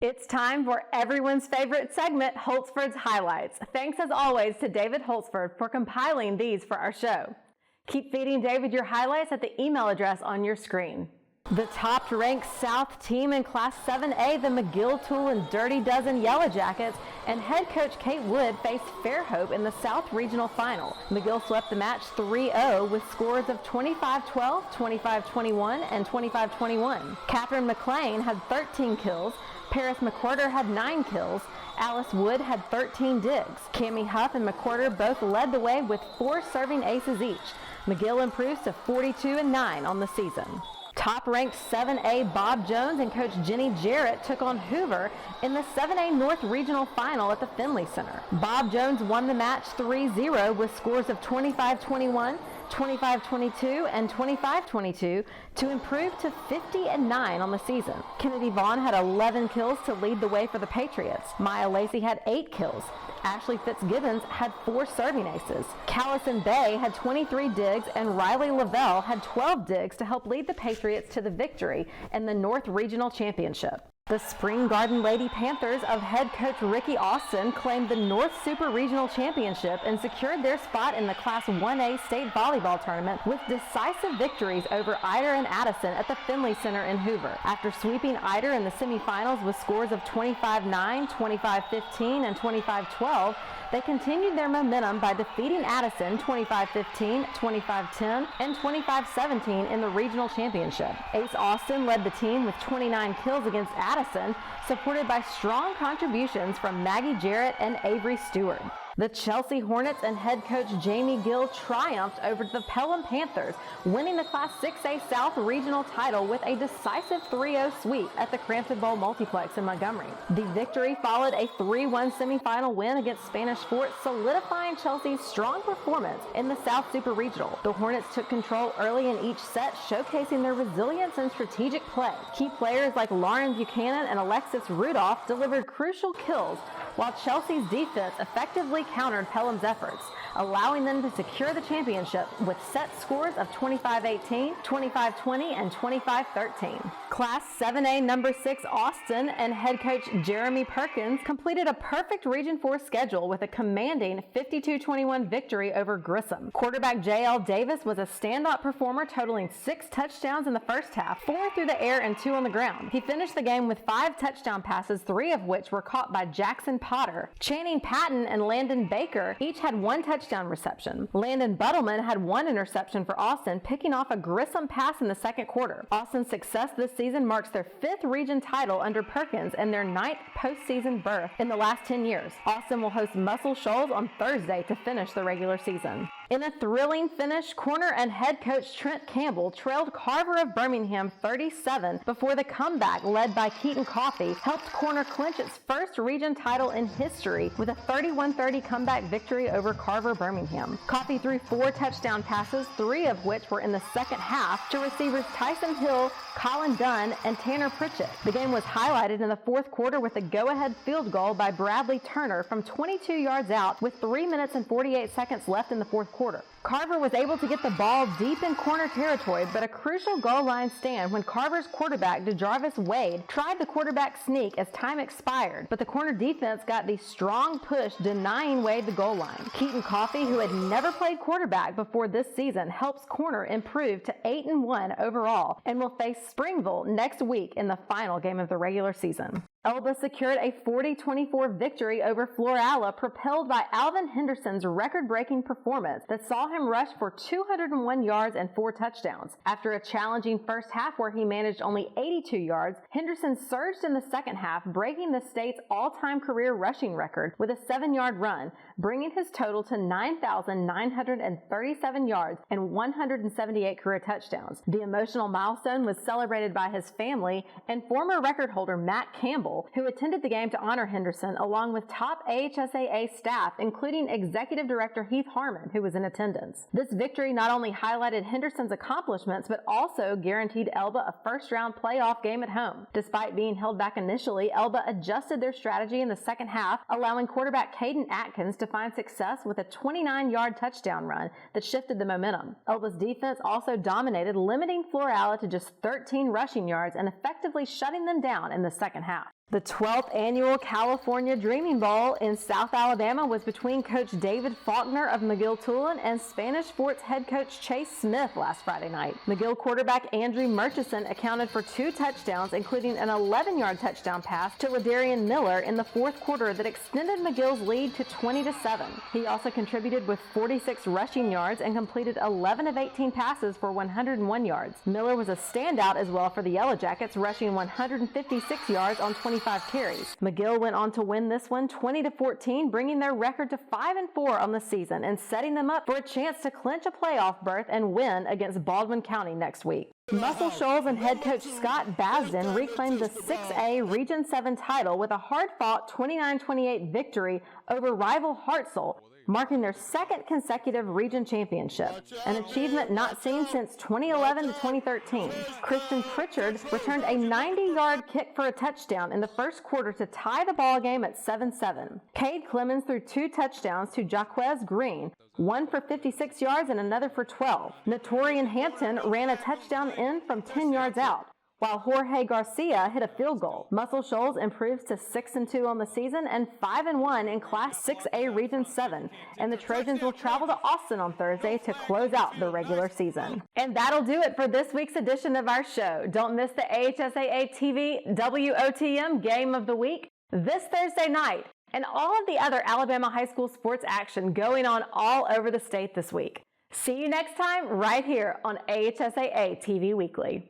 It's time for everyone's favorite segment, Holtzford's Highlights. Thanks as always to David Holtzford for compiling these for our show. Keep feeding David your highlights at the email address on your screen. The top-ranked South team in Class 7A, the McGill Tool and Dirty Dozen Yellow Jackets, and head coach Kate Wood faced Fairhope in the South Regional Final. McGill swept the match 3-0 with scores of 25-12, 25-21, and 25-21. Catherine McLean had 13 kills, Paris McWhorter had 9 kills, Alice Wood had 13 digs. Cammie Huff and McWhorter both led the way with 4 serving aces each. McGill improves to 42-9 on the season. Top-ranked 7A Bob Jones and coach Jenny Jarrett took on Hoover in the 7A North Regional Final at the Finley Center. Bob Jones won the match 3-0 with scores of 25-21, 25-22, and 25-22 to improve to 50-9 on the season. Kennedy Vaughn had 11 kills to lead the way for the Patriots. Maya Lacey had 8 kills. Ashley Fitzgibbons had 4 serving aces. Callison Bay had 23 digs, and Riley Lavelle had 12 digs to help lead the Patriots to the victory in the North Regional Championship. The Spring Garden Lady Panthers of head coach Ricky Austin claimed the North Super Regional Championship and secured their spot in the Class 1A State Volleyball Tournament with decisive victories over Ider and Addison at the Finley Center in Hoover. After sweeping Ider in the semifinals with scores of 25-9, 25-15, and 25-12, they continued their momentum by defeating Addison 25-15, 25-10, and 25-17 in the regional championship. Ace Austin led the team with 29 kills against Addison, supported by strong contributions from Maggie Jarrett and Avery Stewart. The Chelsea Hornets and head coach Jamie Gill triumphed over the Pelham Panthers, winning the Class 6A South Regional title with a decisive 3-0 sweep at the Crampton Bowl Multiplex in Montgomery. The victory followed a 3-1 semifinal win against Spanish Fort, solidifying Chelsea's strong performance in the South Super Regional. The Hornets took control early in each set, showcasing their resilience and strategic play. Key players like Lauren Buchanan and Alexis Rudolph delivered crucial kills, while Chelsea's defense effectively countered Pelham's efforts, allowing them to secure the championship with set scores of 25-18, 25-20, and 25-13. Class 7A number 6 Austin and head coach Jeremy Perkins completed a perfect Region 4 schedule with a commanding 52-21 victory over Grissom. Quarterback J.L. Davis was a standout performer, totaling 6 touchdowns in the first half, 4 through the air and 2 on the ground. He finished the game with 5 touchdown passes, 3 of which were caught by Jackson Potter. Channing Patton and Landon Baker each had 1 touchdown reception. Landon Buttleman had 1 interception for Austin, picking off a Grissom pass in the second quarter. Austin's success this season marks their 5th region title under Perkins and their 9th postseason berth in the last 10 years. Austin will host Muscle Shoals on Thursday to finish the regular season. In a thrilling finish, corner and head coach Trent Campbell trailed Carver of Birmingham 37 before the comeback led by Keaton Coffey helped Corner clinch its first region title in history with a 31-30 comeback victory over Carver Birmingham. Coffey threw 4 touchdown passes, 3 of which were in the second half, to receivers Tyson Hill, Colin Dunn, and Tanner Pritchett. The game was highlighted in the fourth quarter with a go-ahead field goal by Bradley Turner from 22 yards out with 3 minutes and 48 seconds left in the fourth quarter. Carver was able to get the ball deep in corner territory, but a crucial goal line stand when Carver's quarterback DeJarvis Wade tried the quarterback sneak as time expired, but the corner defense got the strong push denying Wade the goal line. Keaton Coffey, who had never played quarterback before this season, helps Corner improve to 8-1 overall and will face Springville next week in the final game of the regular season. Elba secured a 40-24 victory over Florala, propelled by Alvin Henderson's record-breaking performance that saw him rush for 201 yards and 4 touchdowns. After a challenging first half where he managed only 82 yards, Henderson surged in the second half, breaking the state's all-time career rushing record with a 7-yard run, bringing his total to 9,937 yards and 178 career touchdowns. The emotional milestone was celebrated by his family and former record holder Matt Campbell, who attended the game to honor Henderson, along with top AHSAA staff, including Executive Director Heath Harmon, who was in attendance. This victory not only highlighted Henderson's accomplishments, but also guaranteed Elba a first-round playoff game at home. Despite being held back initially, Elba adjusted their strategy in the second half, allowing quarterback Caden Atkins to find success with a 29-yard touchdown run that shifted the momentum. Elba's defense also dominated, limiting Florala to just 13 rushing yards and effectively shutting them down in the second half. The 12th annual California Dreaming Bowl in South Alabama was between Coach David Faulkner of McGill-Tulane and Spanish Sports head coach Chase Smith last Friday night. McGill quarterback Andrew Murchison accounted for 2 touchdowns, including an 11-yard touchdown pass to LaDarian Miller in the fourth quarter that extended McGill's lead to 20-7. He also contributed with 46 rushing yards and completed 11 of 18 passes for 101 yards. Miller was a standout as well for the Yellow Jackets, rushing 156 yards on 25 carries. McGill went on to win this one 20-14, bringing their record to 5-4 on the season and setting them up for a chance to clinch a playoff berth and win against Baldwin County next week. Muscle Shoals and head coach Scott Basden reclaimed the 6A Region 7 title with a hard-fought 29-28 victory over rival Hartselle, marking their second consecutive region championship, an achievement not seen since 2011 to 2013. Kristen Pritchard returned a 90-yard kick for a touchdown in the first quarter to tie the ball game at 7-7. Cade Clemens threw 2 touchdowns to Jaquez Green, one for 56 yards and another for 12. Notorian Hampton ran a touchdown in from 10 yards out, while Jorge Garcia hit a field goal. Muscle Shoals improves to 6-2 on the season and 5-1 in Class 6A Region 7, and the Trojans will travel to Austin on Thursday to close out the regular season. And that'll do it for this week's edition of our show. Don't miss the AHSAA TV WOTM Game of the Week this Thursday night, and all of the other Alabama high school sports action going on all over the state this week. See you next time right here on AHSAA TV Weekly.